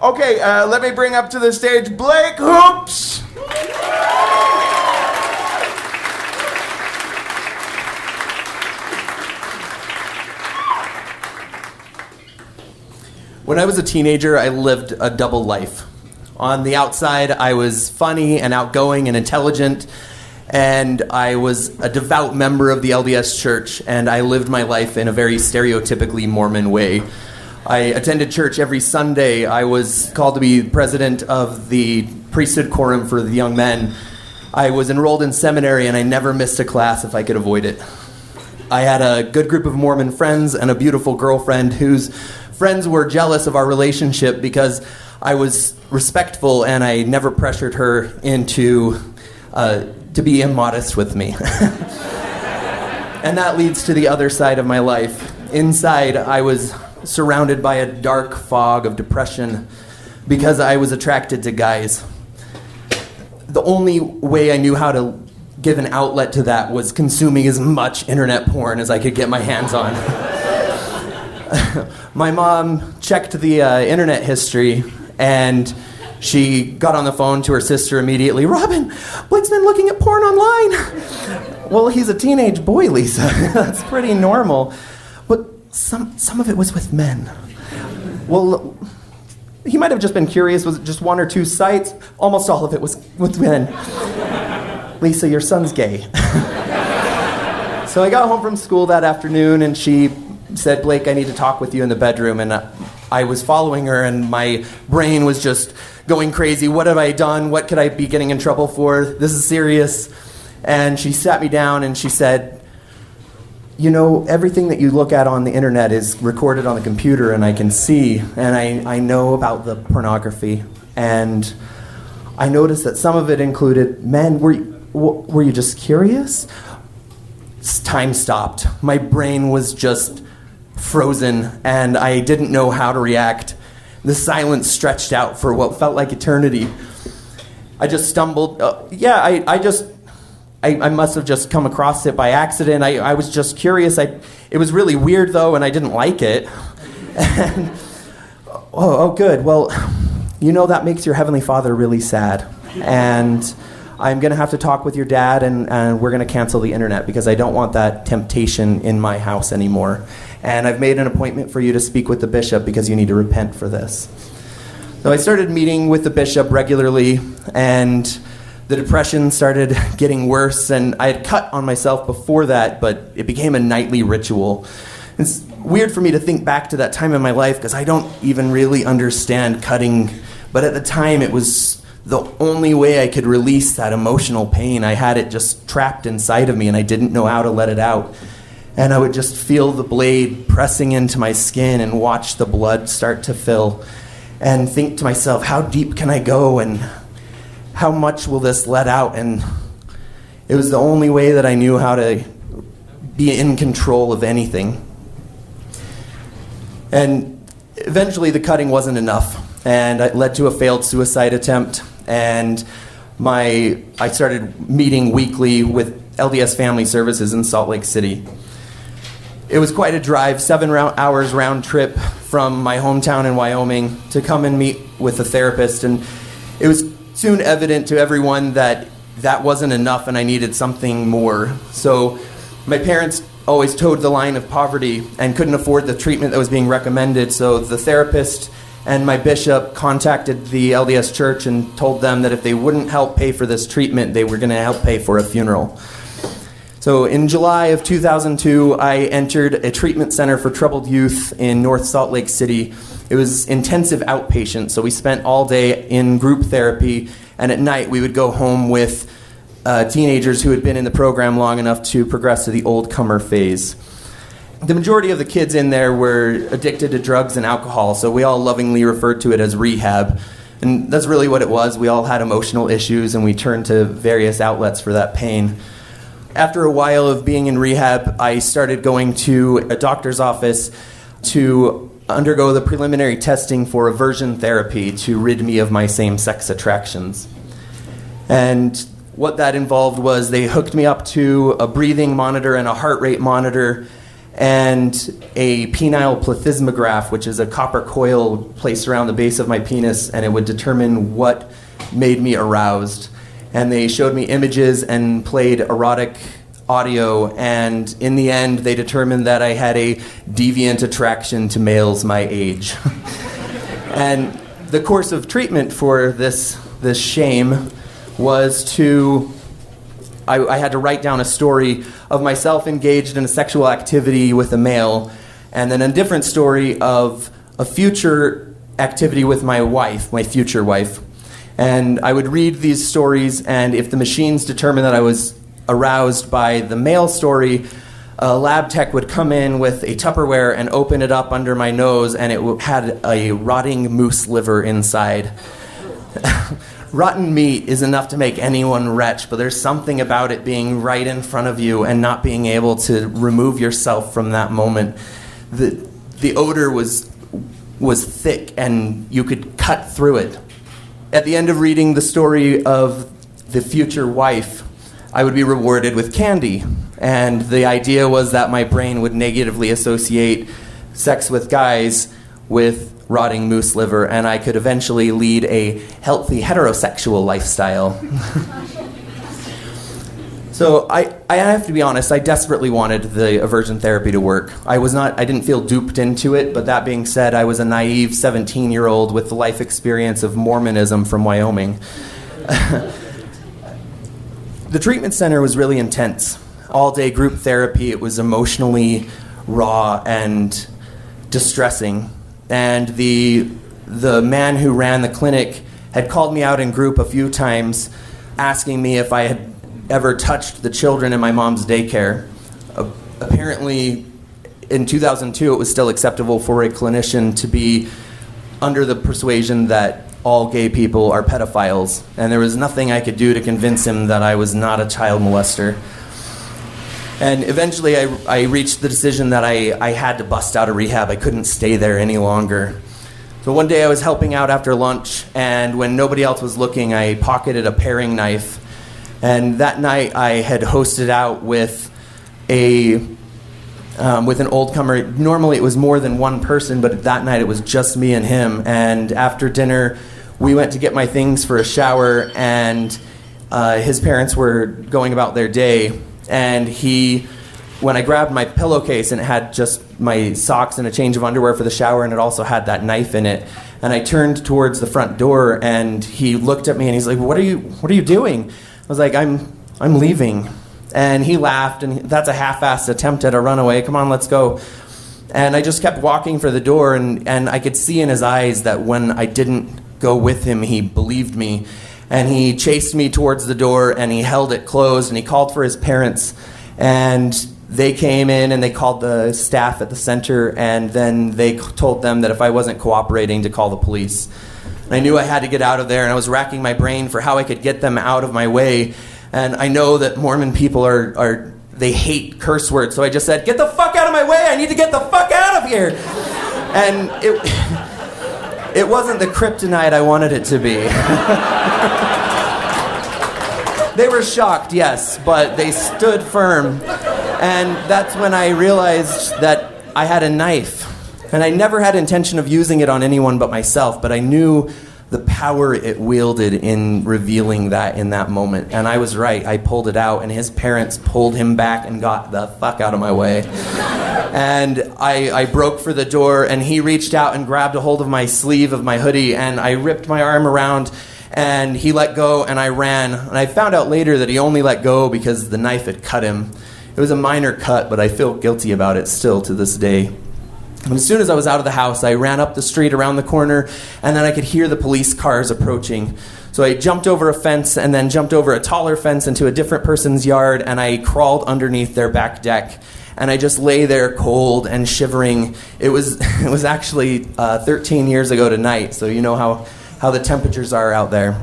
Okay, let me bring up to the stage Blake Hoops. When I was a teenager, I lived a double life. On the outside, I was funny and outgoing and intelligent, and I was a devout member of the LDS Church, and I lived my life in a very stereotypically Mormon way. I attended church every Sunday. I was called to be president of the priesthood quorum for the young men. I was enrolled in seminary, and I never missed a class if I could avoid it. I had a good group of Mormon friends and a beautiful girlfriend whose friends were jealous of our relationship because I was respectful and I never pressured her into to be immodest with me. And that leads to the other side of my life. Inside, I was surrounded by a dark fog of depression because I was attracted to guys. The only way I knew how to give an outlet to that was consuming as much internet porn as I could get my hands on. My mom checked the internet history, and she got on the phone to her sister immediately. Robin, Blake's been looking at porn online. Well, he's a teenage boy, Lisa. That's pretty normal. But some of it was with men. Well, he might have just been curious. Was it just one or two sites? Almost all of it was with men. Lisa, your son's gay. So I got home from school that afternoon, and she said, Blake, I need to talk with you in the bedroom. And I was following her, and my brain was just going crazy. What have I done? What could I be getting in trouble for? This is serious. And she sat me down, and she said, you know, everything that you look at on the internet is recorded on the computer, and I can see, and I know about the pornography. And I noticed that some of it included men. Were you just curious? Time stopped. My brain was just frozen, and I didn't know how to react. The silence stretched out for what felt like eternity. I just stumbled. I must have just come across it by accident. I was just curious. It was really weird, though, and I didn't like it. And, oh, good. Well, you know that makes your Heavenly Father really sad. And I'm going to have to talk with your dad, and we're going to cancel the internet because I don't want that temptation in my house anymore. And I've made an appointment for you to speak with the bishop because you need to repent for this. So I started meeting with the bishop regularly, and the depression started getting worse, and I had cut on myself before that, but it became a nightly ritual. It's weird for me to think back to that time in my life because I don't even really understand cutting, but at the time it was the only way I could release that emotional pain. I had it just trapped inside of me, and I didn't know how to let it out. And I would just feel the blade pressing into my skin and watch the blood start to fill and think to myself, how deep can I go and how much will this let out? And it was the only way that I knew how to be in control of anything. And eventually the cutting wasn't enough, and it led to a failed suicide attempt. And I started meeting weekly with LDS Family Services in Salt Lake City. It was quite a drive, 7 hours round trip from my hometown in Wyoming to come and meet with a therapist. And it was soon evident to everyone that that wasn't enough and I needed something more. So my parents always towed the line of poverty and couldn't afford the treatment that was being recommended. So the therapist and my bishop contacted the LDS Church and told them that if they wouldn't help pay for this treatment, they were going to help pay for a funeral. So in July of 2002, I entered a treatment center for troubled youth in North Salt Lake City. It was intensive outpatient, so we spent all day in group therapy, and at night we would go home with teenagers who had been in the program long enough to progress to the old comer phase. The majority of the kids in there were addicted to drugs and alcohol, so we all lovingly referred to it as rehab. And that's really what it was. We all had emotional issues, and we turned to various outlets for that pain. After a while of being in rehab, I started going to a doctor's office to undergo the preliminary testing for aversion therapy to rid me of my same-sex attractions. And what that involved was they hooked me up to a breathing monitor and a heart rate monitor, and a penile plethysmograph, which is a copper coil placed around the base of my penis, and it would determine what made me aroused. And they showed me images and played erotic audio, and in the end, they determined that I had a deviant attraction to males my age. And the course of treatment for this shame was I had to write down a story of myself engaged in a sexual activity with a male, and then a different story of a future activity with my wife, my future wife. And I would read these stories, and if the machines determined that I was aroused by the male story, a lab tech would come in with a Tupperware and open it up under my nose, and it had a rotting moose liver inside. Rotten meat is enough to make anyone retch, but there's something about it being right in front of you and not being able to remove yourself from that moment. The odor was thick, and you could cut through it. At the end of reading the story of the future wife, I would be rewarded with candy. And the idea was that my brain would negatively associate sex with guys with rotting moose liver, and I could eventually lead a healthy heterosexual lifestyle. So I have to be honest, I desperately wanted the aversion therapy to work. I didn't feel duped into it, but that being said, I was a naive 17-year-old with the life experience of Mormonism from Wyoming. The treatment center was really intense. All-day group therapy, it was emotionally raw and distressing. And the man who ran the clinic had called me out in group a few times, asking me if I had ever touched the children in my mom's daycare. Apparently, in 2002, it was still acceptable for a clinician to be under the persuasion that all gay people are pedophiles, and there was nothing I could do to convince him that I was not a child molester. And eventually I reached the decision that I had to bust out of rehab. I couldn't stay there any longer. So one day I was helping out after lunch, and when nobody else was looking, I pocketed a paring knife. And that night I had hosted out with an old comer. Normally it was more than one person, but that night it was just me and him. And after dinner, we went to get my things for a shower, and his parents were going about their day. And when I grabbed my pillowcase, and it had just my socks and a change of underwear for the shower, and it also had that knife in it, and I turned towards the front door, and he looked at me and he's like, what are you doing? I was like, I'm leaving. And he laughed, and that's a half-assed attempt at a runaway. Come on, let's go. And I just kept walking for the door, and I could see in his eyes that when I didn't go with him, he believed me. And he chased me towards the door, and he held it closed, and he called for his parents. And they came in, and they called the staff at the center, and then they told them that if I wasn't cooperating, to call the police. And I knew I had to get out of there, and I was racking my brain for how I could get them out of my way. And I know that Mormon people they hate curse words, so I just said, "Get the fuck out of my way! I need to get the fuck out of here!" And it wasn't the kryptonite I wanted it to be. They were shocked, yes, but they stood firm. And that's when I realized that I had a knife. And I never had intention of using it on anyone but myself, but I knew the power it wielded in revealing that in that moment. And I was right. I pulled it out, and his parents pulled him back and got the fuck out of my way. And I broke for the door, and he reached out and grabbed a hold of my sleeve of my hoodie, and I ripped my arm around, and he let go, and I ran. And I found out later that he only let go because the knife had cut him. It was a minor cut, but I feel guilty about it still to this day. And as soon as I was out of the house, I ran up the street around the corner, and then I could hear the police cars approaching. So I jumped over a fence, and then jumped over a taller fence into a different person's yard, and I crawled underneath their back deck. And I just lay there cold and shivering. It was actually 13 years ago tonight, so you know how the temperatures are out there.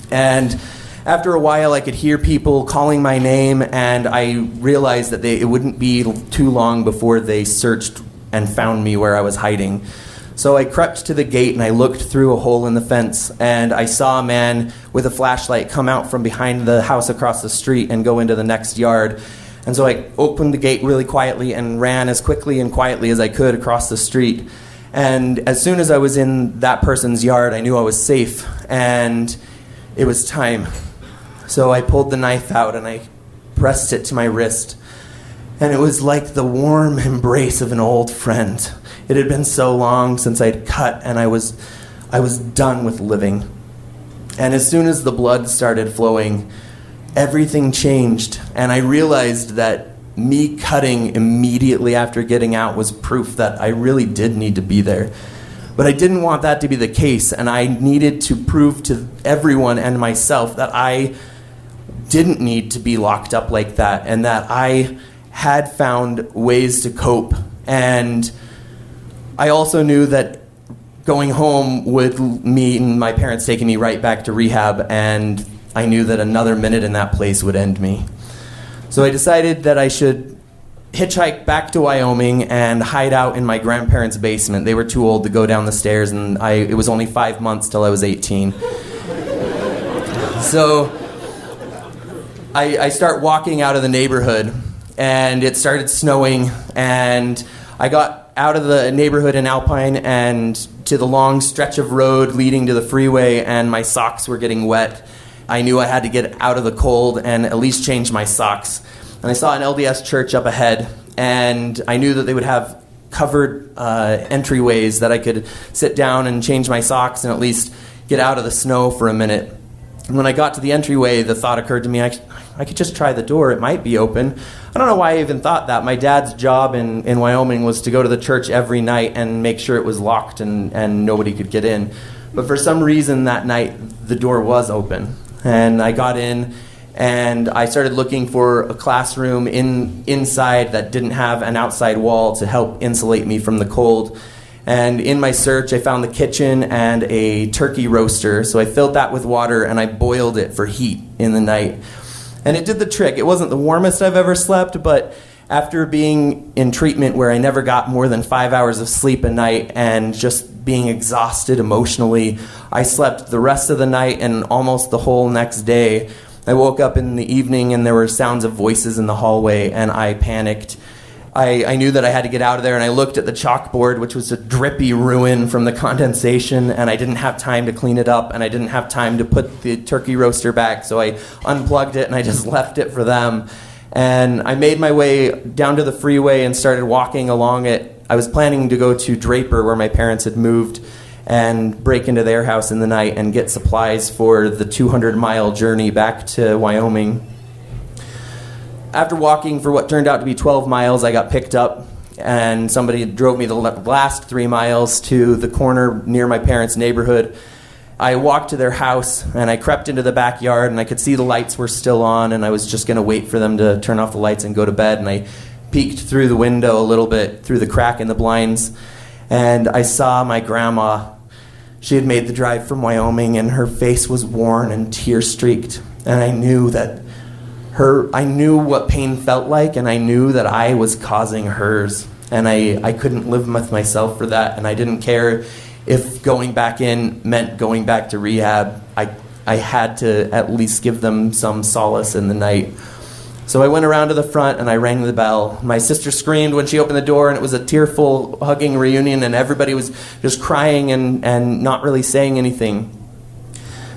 And after a while, I could hear people calling my name, and I realized that it wouldn't be too long before they searched and found me where I was hiding. So I crept to the gate, and I looked through a hole in the fence, and I saw a man with a flashlight come out from behind the house across the street and go into the next yard. And so I opened the gate really quietly and ran as quickly and quietly as I could across the street. And as soon as I was in that person's yard, I knew I was safe, and it was time. So I pulled the knife out and I pressed it to my wrist. And it was like the warm embrace of an old friend. It had been so long since I'd cut, and I was done with living. And as soon as the blood started flowing, everything changed. And I realized that me cutting immediately after getting out was proof that I really did need to be there. But I didn't want that to be the case, and I needed to prove to everyone and myself that I didn't need to be locked up like that, and that I had found ways to cope. And I also knew that going home would mean my parents taking me right back to rehab, and I knew that another minute in that place would end me. So I decided that I should hitchhike back to Wyoming and hide out in my grandparents' basement. They were too old to go down the stairs, and it was only 5 months till I was 18. So I start walking out of the neighborhood, and it started snowing, and I got out of the neighborhood in Alpine and to the long stretch of road leading to the freeway, and my socks were getting wet. I knew I had to get out of the cold and at least change my socks. And I saw an LDS church up ahead, and I knew that they would have covered entryways that I could sit down and change my socks and at least get out of the snow for a minute. And when I got to the entryway, the thought occurred to me, I could just try the door. It might be open. I don't know why I even thought that. My dad's job in Wyoming was to go to the church every night and make sure it was locked and nobody could get in. But for some reason that night, the door was open. And I got in, and I started looking for a classroom inside that didn't have an outside wall to help insulate me from the cold. And in my search, I found the kitchen and a turkey roaster. So I filled that with water, and I boiled it for heat in the night. And it did the trick. It wasn't the warmest I've ever slept, but after being in treatment where I never got more than 5 hours of sleep a night and just being exhausted emotionally, I slept the rest of the night and almost the whole next day. I woke up in the evening and there were sounds of voices in the hallway, and I panicked. I knew that I had to get out of there, and I looked at the chalkboard, which was a drippy ruin from the condensation, and I didn't have time to clean it up, and I didn't have time to put the turkey roaster back, so I unplugged it and I just left it for them. And I made my way down to the freeway and started walking along it. I was planning to go to Draper, where my parents had moved, and break into their house in the night and get supplies for the 200-mile journey back to Wyoming. After walking for what turned out to be 12 miles, I got picked up, and somebody drove me the last 3 miles to the corner near my parents' neighborhood. I walked to their house, and I crept into the backyard, and I could see the lights were still on, and I was just going to wait for them to turn off the lights and go to bed. And I peeked through the window a little bit, through the crack in the blinds, and I saw my grandma. She had made the drive from Wyoming, and her face was worn and tear-streaked, and I knew what pain felt like, and I knew that I was causing hers, and I couldn't live with myself for that, and I didn't care if going back in meant going back to rehab. I had to at least give them some solace in the night. So I went around to the front and I rang the bell. My sister screamed when she opened the door, and it was a tearful, hugging reunion, and everybody was just crying and not really saying anything.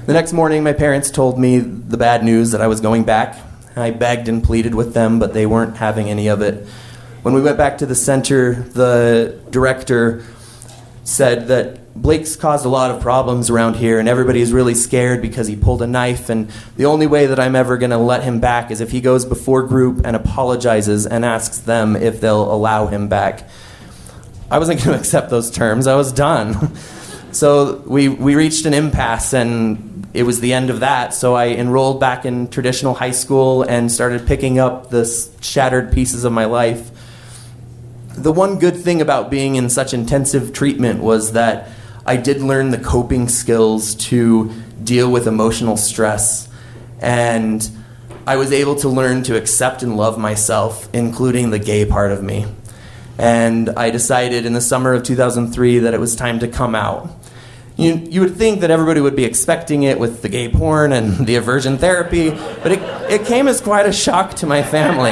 The next morning, my parents told me the bad news that I was going back. I begged and pleaded with them, but they weren't having any of it. When we went back to the center, the director said that Blake's caused a lot of problems around here, and everybody is really scared because he pulled a knife, and the only way that I'm ever going to let him back is if he goes before group and apologizes and asks them if they'll allow him back. I wasn't going to accept those terms. I was done. So we reached an impasse, and it was the end of that. So I enrolled back in traditional high school and started picking up the shattered pieces of my life. The one good thing about being in such intensive treatment was that I did learn the coping skills to deal with emotional stress, and I was able to learn to accept and love myself, including the gay part of me. And I decided in the summer of 2003 that it was time to come out. You would think that everybody would be expecting it with the gay porn and the aversion therapy, but it came as quite a shock to my family.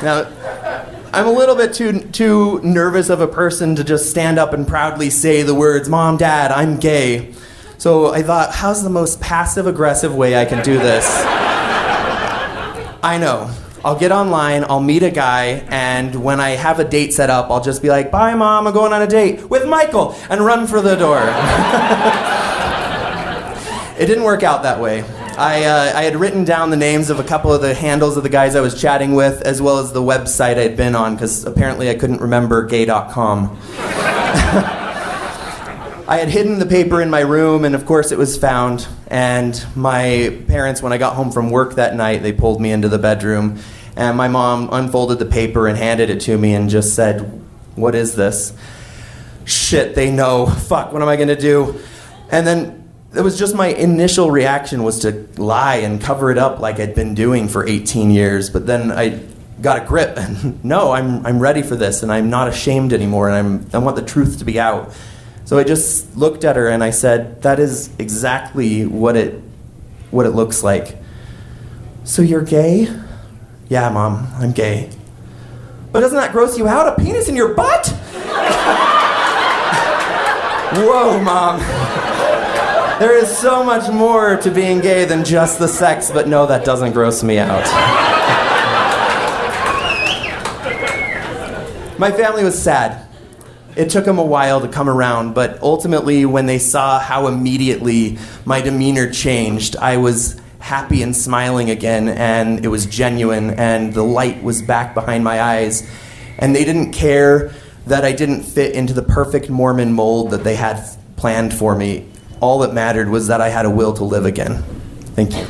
Now, I'm a little bit too nervous of a person to just stand up and proudly say the words, "Mom, Dad, I'm gay." So I thought, how's the most passive-aggressive way I can do this? I know. I'll get online, I'll meet a guy, and when I have a date set up, I'll just be like, "Bye, Mom, I'm going on a date with Michael," and run for the door. It didn't work out that way. I had written down the names of a couple of the handles of the guys I was chatting with, as well as the website I had been on, because apparently I couldn't remember gay.com. I had hidden the paper in my room, and of course it was found. And my parents, when I got home from work that night, they pulled me into the bedroom, and my mom unfolded the paper and handed it to me and just said, "What is this?" Shit, they know. Fuck, what am I gonna do? And then it was just my initial reaction was to lie and cover it up like I'd been doing for 18 years. But then I got a grip, and no, I'm ready for this, and I'm not ashamed anymore, and I want the truth to be out. So I just looked at her and I said, "That is exactly what it looks like." "So you're gay?" "Yeah, Mom, I'm gay." "But doesn't that gross you out? A penis in your butt?" Whoa, Mom. There is so much more to being gay than just the sex, but no, that doesn't gross me out. My family was sad. It took them a while to come around, but ultimately when they saw how immediately my demeanor changed, I was happy and smiling again, and it was genuine, and the light was back behind my eyes. And they didn't care that I didn't fit into the perfect Mormon mold that they had planned for me. All that mattered was that I had a will to live again. Thank you.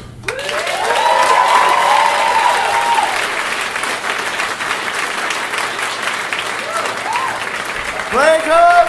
Break up!